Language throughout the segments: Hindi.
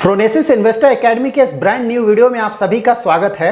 फ्रोनेसिस इन्वेस्टर एकेडमी के इस ब्रांड न्यू वीडियो में आप सभी का स्वागत है।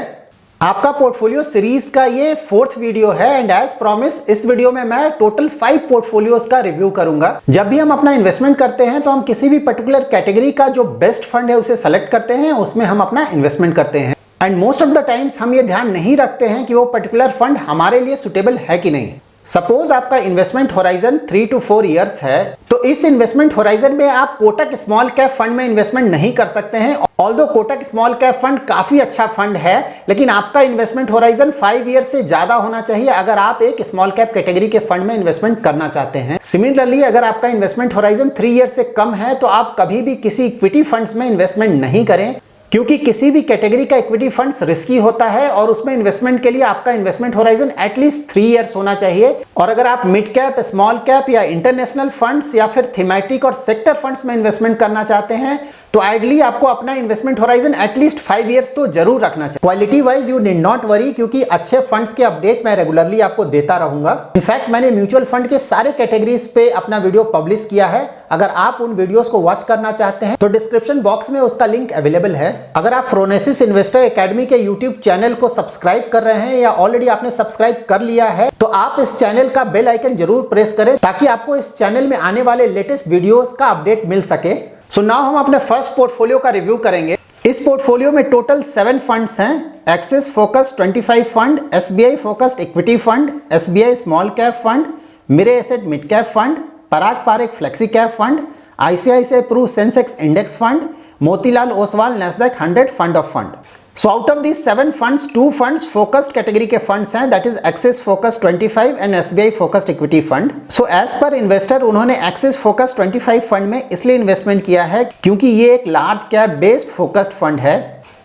आपका पोर्टफोलियो सीरीज का ये 4th वीडियो है एंड एज प्रॉमिस इस वीडियो में मैं टोटल 5 पोर्टफोलियोज का रिव्यू करूंगा। जब भी हम अपना इन्वेस्टमेंट करते हैं तो हम किसी भी पर्टिकुलर कैटेगरी का जो बेस्ट फंड है उसे सेलेक्ट करते हैं, उसमें हम अपना इन्वेस्टमेंट करते हैं and most of the times हम ये ध्यान नहीं रखते हैं कि वो पर्टिकुलर फंड हमारे लिए सुटेबल है कि नहीं। सपोज आपका इन्वेस्टमेंट होराइजन 3 to 4 इयर्स है, तो इस इन्वेस्टमेंट होराइजन में आप कोटक स्मॉल कैप फंड में इन्वेस्टमेंट नहीं कर सकते हैं। Although Kotak small cap fund काफी अच्छा फंड है, लेकिन आपका इन्वेस्टमेंट होराइजन 5 इयर्स से ज्यादा होना चाहिए अगर आप एक स्मॉल कैप कैटेगरी के फंड में इन्वेस्टमेंट करना चाहते हैं। सिमिलरली अगर आपका इन्वेस्टमेंट होराइजन 3 इयर्स से कम है तो आप कभी भी किसी इक्विटी फंड्स में इन्वेस्टमेंट नहीं करें, क्योंकि किसी भी कैटेगरी का इक्विटी फंड्स रिस्की होता है और उसमें इन्वेस्टमेंट के लिए आपका इन्वेस्टमेंट होराइजन एटलीस्ट 3 इयर्स होना चाहिए। और अगर आप मिड कैप, स्मॉल कैप या इंटरनेशनल फंड्स या फिर थीमेटिक और सेक्टर फंड्स में इन्वेस्टमेंट करना चाहते हैं तो आइडली आपको अपना इन्वेस्टमेंट होराइजन एटलीस्ट 5 इयर्स तो जरूर रखना चाहिए। Quality wise you need not worry, क्योंकि अच्छे फंड्स के अपडेट मैं रेगुलरली आपको देता रहूंगा। इनफैक्ट मैंने म्यूचुअल फंड के सारे कैटेगरीज पे अपना वीडियो पब्लिश किया है। अगर आप उन वीडियोस को वॉच करना चाहते हैं तो डिस्क्रिप्शन बॉक्स में उसका लिंक अवेलेबल है। अगर आप फ्रोनेसिस इन्वेस्टर एकेडमी के यूट्यूब चैनल को सब्सक्राइब कर रहे हैं या ऑलरेडी आपने सब्सक्राइब कर लिया है तो आप इस चैनल का बेल आइकन जरूर प्रेस करें ताकि आपको इस चैनल में आने वाले लेटेस्ट वीडियोस का अपडेट मिल सके। सो नाउ हम अपने फर्स्ट पोर्टफोलियो का रिव्यू करेंगे। इस पोर्टफोलियो में टोटल 7 फंड्स हैं। Axis focused 25 fund, SBI focused equity fund, SBI small cap fund, Mirae asset mid cap fund, Parag Parekh flexi cap fund, ICICI Pru Sensex index fund, Motilal Oswal Nasdaq 100 fund of fund. So out of these 7 funds, 2 funds focused category के funds हैं, that is Axis Focused 25 and SBI Focused Equity Fund. So as per investor उन्होंने Axis Focused 25 फंड में इसलिए इन्वेस्टमेंट किया है क्योंकि ये एक large cap based focused fund है,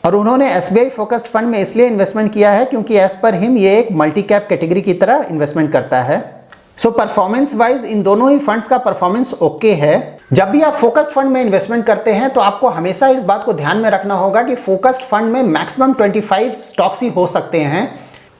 और उन्होंने SBI फोकस्ड फंड में इसलिए इन्वेस्टमेंट किया है क्योंकि एज पर हिम ये एक मल्टी कैप कैटेगरी की तरह इन्वेस्टमेंट करता है। सो परफॉर्मेंस वाइज इन दोनों ही फंड्स का परफॉर्मेंस ओके है। जब भी आप फोकस्ड फंड में इन्वेस्टमेंट करते हैं तो आपको हमेशा इस बात को ध्यान में रखना होगा कि फोकस्ड फंड में मैक्सिमम 25 स्टॉक्स ही हो सकते हैं,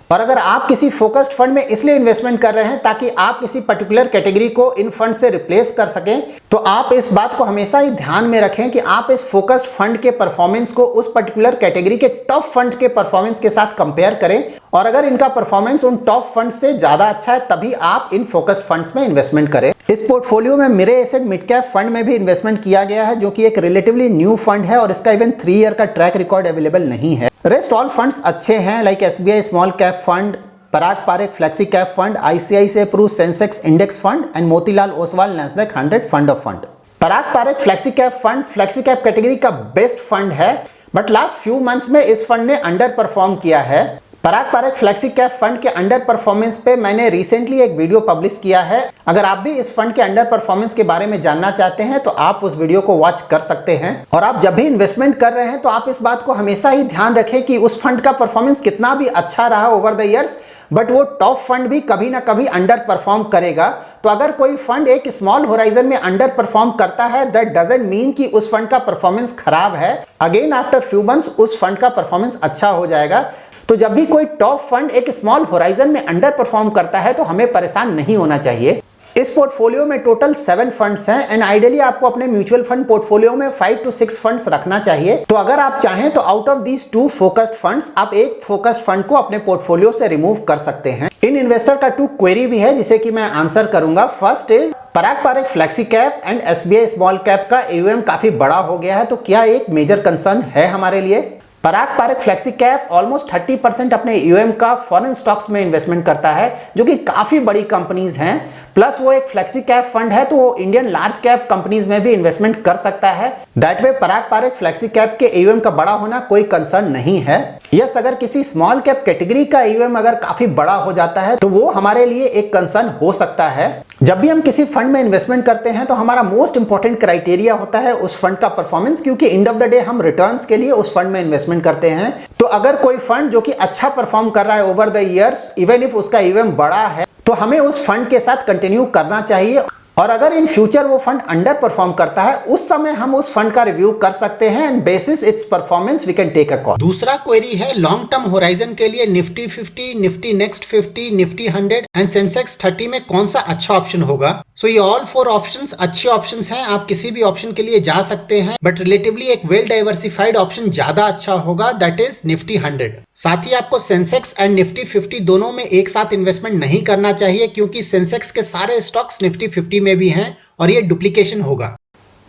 और अगर आप किसी फोकस्ड फंड में इसलिए इन्वेस्टमेंट कर रहे हैं ताकि आप किसी पर्टिकुलर कैटेगरी को इन फंड से रिप्लेस कर सकें, तो आप इस बात को हमेशा ही ध्यान में रखें कि आप इस फोकस्ड फंड के परफॉर्मेंस को उस पर्टिकुलर कैटेगरी के टॉप फंड के परफॉर्मेंस के साथ कंपेयर करें, और अगर इनका परफॉर्मेंस उन टॉप फंड से ज्यादा अच्छा है तभी आप इन फोकस्ड फंड्स में इन्वेस्टमेंट करें। इस पोर्टफोलियो में Mire asset mid cap fund में भी इन्वेस्टमेंट किया गया है, जो कि एक रिलेटिवली न्यू फंड है और इसका इवन 3 ईयर का ट्रैक रिकॉर्ड अवेलेबल नहीं है। रेस्ट ऑल फंड्स अच्छे हैं, like SBI small cap fund, Parag Parekh flexi cap fund, ICICI Pru Sensex index fund and Motilal Oswal Nasdaq 100 fund of fund. Parag Parekh flexi cap fund flexi cap category का बेस्ट फंड है, बट लास्ट फ्यू मंथ्स में इस फंड ने अंडर परफॉर्म किया है। Parag Parekh flexi cap fund के अंडर परफॉर्मेंस पे मैंने रिसेंटली एक वीडियो पब्लिश किया है। अगर आप भी इस फंड के अंडर परफॉर्मेंस के बारे में जानना चाहते हैं तो आप उस वीडियो को वॉच कर सकते हैं। और आप जब भी इन्वेस्टमेंट कर रहे हैं तो आप इस बात को हमेशा ही ध्यान रखें कि उस फंड का परफॉर्मेंस कितना भी अच्छा रहा ओवर द ईयर्स, बट वो टॉप फंड भी कभी ना कभी अंडर परफॉर्म करेगा। तो अगर कोई फंड एक स्मॉल होराइजन में अंडर परफॉर्म करता है, दैट डजंट मीन कि उस फंड का परफॉर्मेंस खराब है। अगेन आफ्टर फ्यू मंथ्स उस फंड का परफॉर्मेंस अच्छा हो जाएगा। तो जब भी कोई टॉप फंड एक स्मॉल होराइजन में अंडर परफॉर्म करता है तो हमें परेशान नहीं होना चाहिए। इस पोर्टफोलियो में टोटल 7 फंड्स हैं एंड आइडियली आपको अपने म्यूचुअल फंड पोर्टफोलियो में 5 to 6 फंड्स रखना चाहिए। तो अगर आप चाहें तो out of these 2 focused funds आप एक फोकस्ड फंड को अपने पोर्टफोलियो से रिमूव कर सकते हैं। इन इन्वेस्टर का 2 क्वेरी भी है जिसे कि मैं आंसर करूंगा। First is Parag Parekh flexi cap and SBI small cap का AUM काफी बड़ा हो गया है, तो क्या एक मेजर कंसर्न है हमारे लिए? पराग पारेख फ्लेक्सी कैप ऑलमोस्ट 30% अपने AUM का फॉरेन स्टॉक्स में इन्वेस्टमेंट करता है, जो कि काफी बड़ी कंपनीज हैं। प्लस वो एक फ्लेक्सी कैप फंड है तो वो इंडियन लार्ज कैप कंपनीज में भी इन्वेस्टमेंट कर सकता है। That way Parag Parekh flexi cap के AUM का बड़ा होना कोई कंसर्न नहीं है। यस, अगर किसी स्मॉल कैप कैटेगरी का AUM अगर काफी बड़ा हो जाता है तो वो हमारे लिए एक कंसर्न हो सकता है। जब भी हम किसी फंड में इन्वेस्टमेंट करते हैं तो हमारा मोस्ट इंपॉर्टेंट क्राइटेरिया होता है उस फंड का परफॉर्मेंस, क्योंकि एंड ऑफ द डे हम रिटर्न्स के लिए उस फंड में इन्वेस्टमेंट करते हैं। तो अगर कोई फंड जो कि अच्छा परफॉर्म कर रहा है over the years, even if उसका AUM बड़ा है, तो हमें उस फंड के साथ कंटिन्यू करना चाहिए। और अगर इन फ्यूचर वो फंड अंडर परफॉर्म करता है, उस समय हम उस फंड का रिव्यू कर सकते हैं and basis its performance we can take a call. दूसरा क्वेरी है लॉन्ग टर्म होराइजन के लिए Nifty 50, Nifty next 50, Nifty 100 and Sensex 30 में कौन सा अच्छा ऑप्शन होगा। सो ये ऑल 4 ऑप्शंस अच्छे ऑप्शंस हैं, आप किसी भी ऑप्शन के लिए जा सकते हैं, बट रिलेटिवली एक वेल डाइवर्सिफाइड ऑप्शन ज्यादा अच्छा होगा, दैट इज निफ्टी 100। साथ ही आपको सेंसेक्स एंड निफ्टी 50 दोनों में एक साथ इन्वेस्टमेंट नहीं करना चाहिए, क्योंकि सेंसेक्स के सारे स्टॉक्स निफ्टी 50 में भी हैं और ये डुप्लीकेशन होगा।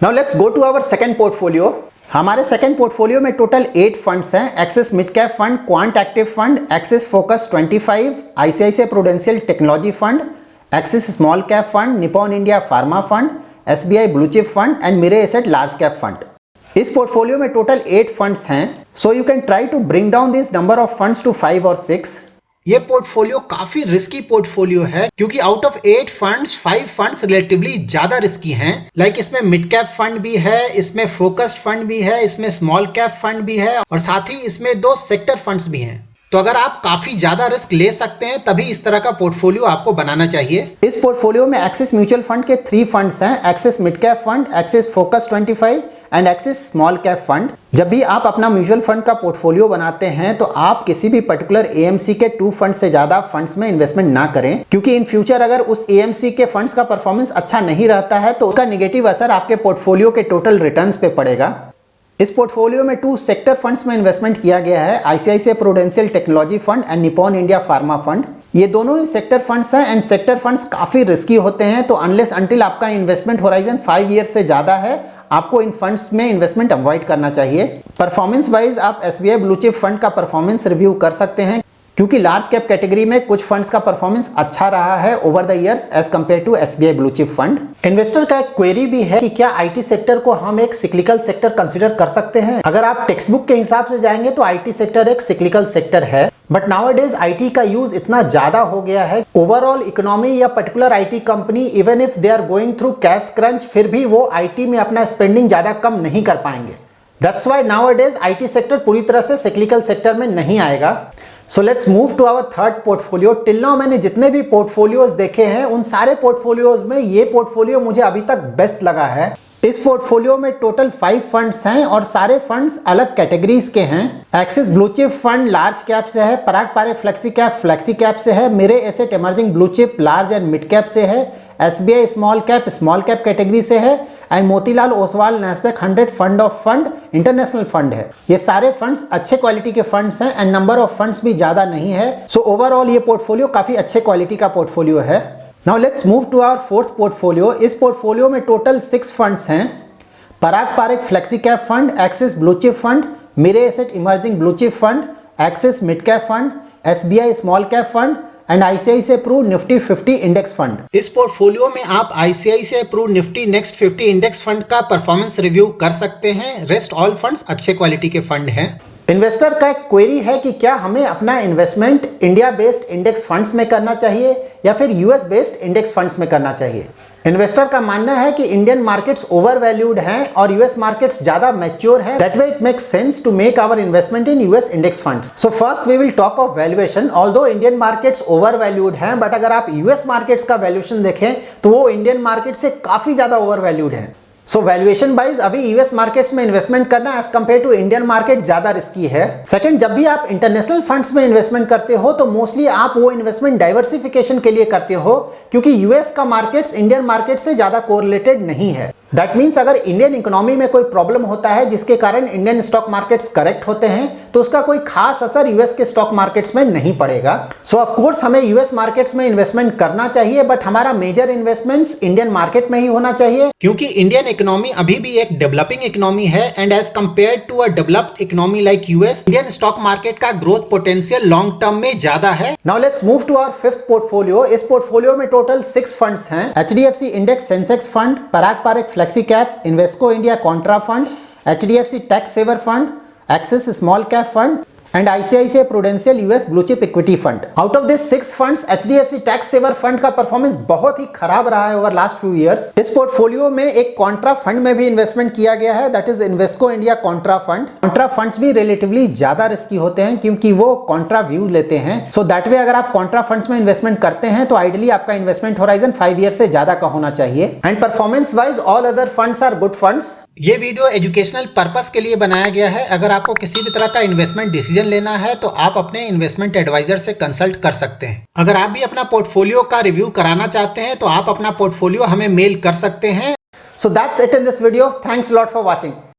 Now let's go to our second portfolio. हमारे सेकंड पोर्टफोलियो में टोटल 8 फंड्स हैं। Axis mid cap fund, quant active fund, Axis focus 25, ICICI Prudential technology fund, Axis small cap fund, Nippon India pharma fund, SBI blue chip fund and Mirae asset large cap fund. इस पोर्टफोलियो में टोटल 8 फंड्स हैं। So you can try to bring down this number of funds to 5 और 6। ये पोर्टफोलियो काफी रिस्की पोर्टफोलियो है, क्योंकि out of 8 funds 5 funds relatively ज्यादा रिस्की हैं। लाइक इसमें मिड कैप फंड भी है, इसमें फोकस्ड फंड भी है, इसमें स्मॉल कैप फंड भी है और साथ ही इसमें 2 सेक्टर फंड्स भी हैं। तो अगर आप काफी ज्यादा रिस्क ले सकते हैं तभी इस तरह का पोर्टफोलियो आपको बनाना चाहिए। इस पोर्टफोलियो में एक्सिस म्यूचुअल फंड के 3 फंड्स हैं, Axis mid cap fund, Axis focus 25 and axis small cap fund. जब भी आप अपना म्यूचुअल फंड का पोर्टफोलियो बनाते हैं तो आप किसी भी पर्टिकुलर एएमसी के 2 फंड से ज्यादा फंड्स में इन्वेस्टमेंट ना करें, क्योंकि इन फ्यूचर अगर उस एएमसी के फंड्स का परफॉर्मेंस अच्छा नहीं रहता है तो उसका नेगेटिव असर आपके पोर्टफोलियो के टोटल रिटर्न्स पे पड़ेगा। इस पोर्टफोलियो में 2 सेक्टर फंड्स में इन्वेस्टमेंट किया गया है, ICICI Prudential technology fund and Nippon India pharma fund. ये दोनों ही सेक्टर फंड्स हैं एंड सेक्टर फंड्स काफी रिस्की होते हैं, तो अनलेस अनटिल आपका इन्वेस्टमेंट होराइजन 5 ईयर से ज्यादा है आपको इन फंड्स में इन्वेस्टमेंट अवॉइड करना चाहिए। परफॉर्मेंस वाइज आप एसबीआई ब्लू चिप फंड का परफॉर्मेंस रिव्यू कर सकते हैं, क्योंकि लार्ज कैप कैटेगरी में कुछ फंड्स का परफॉर्मेंस अच्छा रहा है over the years as compare to SBI blue chip fund. Investor का एक क्वेरी भी है कि क्या आईटी सेक्टर को हम एक सिक्लिकल सेक्टर कंसीडर कर सकते हैं। अगर आप टेक्स्ट बुक के हिसाब से जाएंगे तो आईटी सेक्टर एक सिक्लिकल सेक्टर है, बट नाउअडेज आईटी का यूज इतना ज्यादा हो गया है, ओवरऑल इकोनॉमी या particular IT company even if they are going through cash crunch, फिर भी वो आईटी में अपना स्पेंडिंग ज्यादा कम नहीं कर पाएंगे। That's why nowadays IT sector पूरी तरह से सिक्लिकल सेक्टर में नहीं आएगा। So let's move to our third portfolio. Till now मैंने जितने भी पोर्टफोलियोज देखे हैं उन सारे पोर्टफोलियोज में ये पोर्टफोलियो मुझे अभी तक बेस्ट लगा है। इस पोर्टफोलियो में टोटल 5 फंड्स हैं और सारे फंड्स अलग कैटेगरीज के हैं। Axis blue chip fund large cap से है, पराग पारेख फ्लेक्सी कैप से है, Mire asset emerging blue chip large and mid cap से है, एसबीआई स्मॉल कैप कैटेगरी से है and Motilal Oswal Nasdaq 100 fund of fund international fund है। ये सारे फंड्स अच्छे क्वालिटी के फंड्स हैं एंड नंबर ऑफ फंड्स भी ज्यादा नहीं है। सो ओवरऑल ये पोर्टफोलियो काफी अच्छे क्वालिटी का पोर्टफोलियो है। Now let's move to our fourth portfolio. इस पोर्टफोलियो में टोटल 6 फंड्स हैं, Parag Parekh flexi cap fund, Axis blue chip fund, Mirae asset emerging blue chip fund, Axis mid cap fund, SBI small cap fund and ICICI Pru Nifty 50 index fund. इस पोर्टफोलियो में आप ICICI Pru Nifty next 50 index fund का परफॉर्मेंस रिव्यू कर सकते हैं। रेस्ट ऑल फंड्स अच्छे क्वालिटी के फंड हैं। इन्वेस्टर का एक क्वेरी है कि क्या हमें अपना investment India based index funds में करना चाहिए या फिर यूएस बेस्ड इंडेक्स फंड्स में करना चाहिए। इन्वेस्टर का मानना है कि इंडियन मार्केट्स ओवर वैल्यूड हैं और यूएस मार्केट्स ज्यादा मैच्योर हैं। That way it makes sense to make our investment in US index funds. So first we will talk of valuation. Although Indian markets over valued हैं, बट अगर आप यूएस मार्केट्स का वैल्यूएशन देखें तो वो इंडियन मार्केट से काफी ज्यादा ओवर वैल्यूड है। सो वैल्यूएशन वाइज अभी यूएस मार्केट्स में इन्वेस्टमेंट करना as compare to Indian market ज्यादा रिस्की है। सेकंड, जब भी आप इंटरनेशनल फंड्स में इन्वेस्टमेंट करते हो तो मोस्टली आप वो इन्वेस्टमेंट डाइवर्सिफिकेशन के लिए करते हो, क्योंकि यूएस का मार्केट्स इंडियन मार्केट से ज्यादा कोरिलेटेड नहीं है। दैट मीन्स अगर इंडियन इकोनॉमी में कोई प्रॉब्लम होता है जिसके कारण इंडियन स्टॉक मार्केट्स करेक्ट होते हैं तो उसका कोई खास असर यूएस के स्टॉक मार्केट्स में नहीं पड़ेगा। सो ऑफ कोर्स हमें यूएस मार्केट्स में इन्वेस्टमेंट करना चाहिए, बट हमारा मेजर इन्वेस्टमेंट्स इंडियन मार्केट में ही होना चाहिए, क्योंकि इंडियन इकोनॉमी अभी भी एक डेवलपिंग इकोनॉमी है and as compare to a developed economy like US, Indian stock market का ग्रोथ पोटेंशियल लॉन्ग टर्म में ज्यादा है। Now let's move to our fifth portfolio. इस पोर्टफोलियो में टोटल 6 फंड्स हैं, HDFC index Sensex fund, Parag Parekh flexi cap, Invesco India contra fund, HDFC tax saver fund, Axis small cap fund and ICICI Prudential US blue chip equity fund. Out of this 6 funds HDFC tax saver fund का परफॉर्मेंस बहुत ही खराब रहा है ओवर लास्ट फ्यू इयर्स। इस पोर्टफोलियो में एक कॉन्ट्रा फंड में भी इन्वेस्टमेंट किया गया है, that is Invesco India contra fund. Contra funds भी रिलेटिवली ज्यादा रिस्की होते हैं क्योंकि वो कॉन्ट्रा व्यू लेते हैं। सो दैट वे अगर आप कॉन्ट्रा फंड्स में इन्वेस्टमेंट करते हैं तो आइडियली आपका इन्वेस्टमेंट होराइजन 5 ईयर से ज्यादा का होना चाहिए। And performance wise all other funds are good funds. ये वीडियो एजुकेशनल पर्पस के लिए बनाया गया है। अगर आपको किसी भी तरह का इन्वेस्टमेंट डिसीजन लेना है तो आप अपने इन्वेस्टमेंट एडवाइजर से कंसल्ट कर सकते हैं। अगर आप भी अपना पोर्टफोलियो का रिव्यू कराना चाहते हैं तो आप अपना पोर्टफोलियो हमें मेल कर सकते हैं। So that's it in this video. Thanks lot for watching.